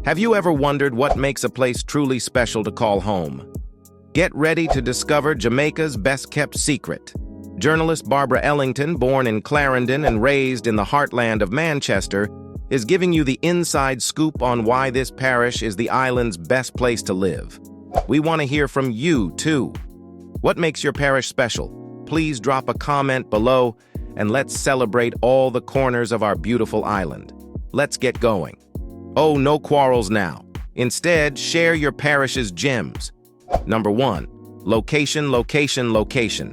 Have you ever wondered what makes a place truly special to call home? Get ready to discover Jamaica's best-kept secret. Journalist Barbara Ellington, born in Clarendon and raised in the heartland of Manchester, is giving you the inside scoop on why this parish is the island's best place to live. We want to hear from you, too. What makes your parish special? Please drop a comment below, and let's celebrate all the corners of our beautiful island. Let's get going. Oh, no quarrels now. Instead, share your parish's gems. Number 1. Location, location, location.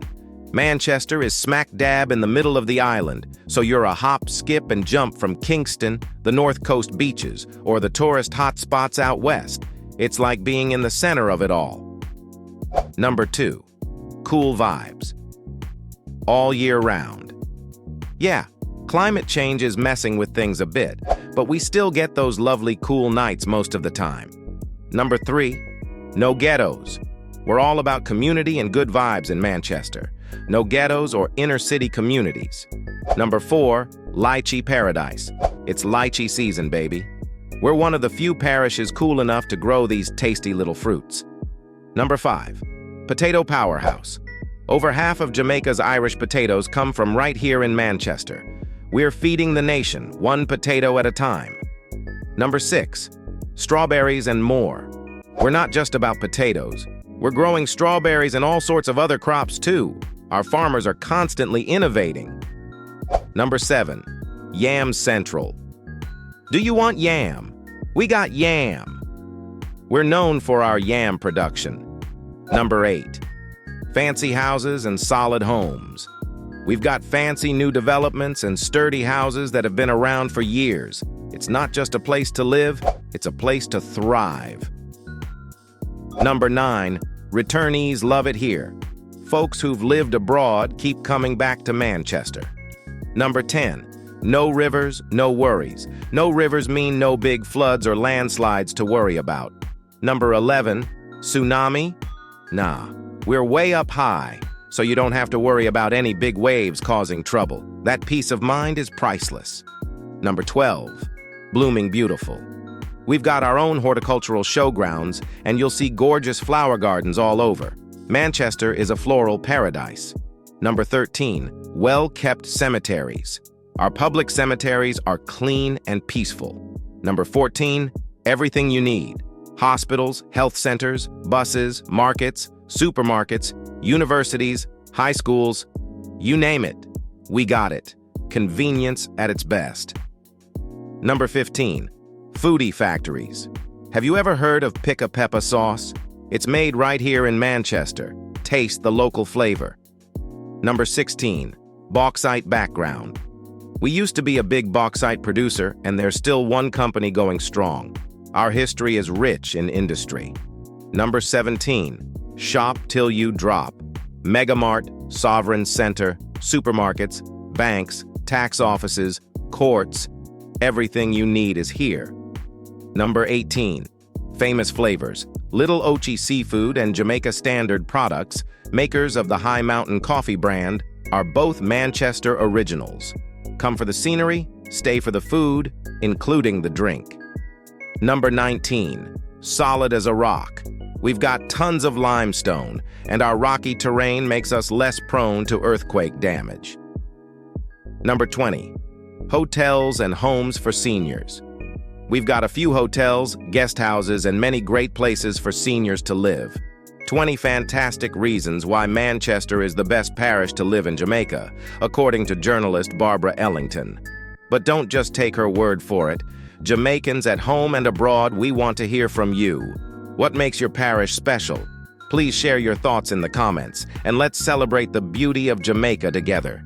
Manchester is smack dab in the middle of the island, so you're a hop, skip, and jump from Kingston, the North Coast beaches, or the tourist hotspots out west. It's like being in the center of it all. Number 2. Cool vibes. All year round. Yeah, climate change is messing with things a bit, but we still get those lovely cool nights most of the time. Number 3. No ghettos. We're all about community and good vibes in Manchester. No ghettos or inner-city communities. Number 4. Lychee paradise. It's lychee season, baby. We're one of the few parishes cool enough to grow these tasty little fruits. Number 5. Potato powerhouse. Over half of Jamaica's Irish potatoes come from right here in Manchester. We're feeding the nation, one potato at a time. Number 6. Strawberries and more. We're not just about potatoes. We're growing strawberries and all sorts of other crops too. Our farmers are constantly innovating. Number 7. Yam Central. Do you want yam? We got yam. We're known for our yam production. Number 8. Fancy houses and solid homes. We've got fancy new developments and sturdy houses that have been around for years. It's not just a place to live, it's a place to thrive. Number 9. Returnees love it here. Folks who've lived abroad keep coming back to Manchester. Number 10. No rivers, no worries. No rivers mean no big floods or landslides to worry about. Number 11. Tsunami? Nah. We're way up high, so you don't have to worry about any big waves causing trouble. That peace of mind is priceless. Number 12. Blooming beautiful. We've got our own horticultural showgrounds, and you'll see gorgeous flower gardens all over. Manchester is a floral paradise. Number 13. Well-kept cemeteries. Our public cemeteries are clean and peaceful. Number 14. Everything you need. Hospitals, health centers, buses, markets, supermarkets, universities, high schools, you name it, we got it. Convenience at its best. Number 15. Foodie factories. Have you ever heard of Pick a Pepper sauce? It's made right here in Manchester. Taste the local flavor. Number 16. Bauxite background. We used to be a big bauxite producer, and there's still one company going strong. Our history is rich in industry. Number 17. Shop till you drop. Megamart, Sovereign Center, supermarkets, banks, tax offices, courts. Everything you need is here. Number 18. Famous flavors. Little Ochi Seafood and Jamaica Standard products, makers of the High Mountain Coffee brand, are both Manchester originals. Come for the scenery, stay for the food, including the drink. Number 19. Solid as a rock. We've got tons of limestone, and our rocky terrain makes us less prone to earthquake damage. Number 20. Hotels and homes for seniors. We've got a few hotels, guest houses, and many great places for seniors to live. 20 fantastic reasons why Manchester is the best parish to live in Jamaica, according to journalist Barbara Ellington. But don't just take her word for it. Jamaicans at home and abroad, we want to hear from you. What makes your parish special? Please share your thoughts in the comments, and let's celebrate the beauty of Jamaica together.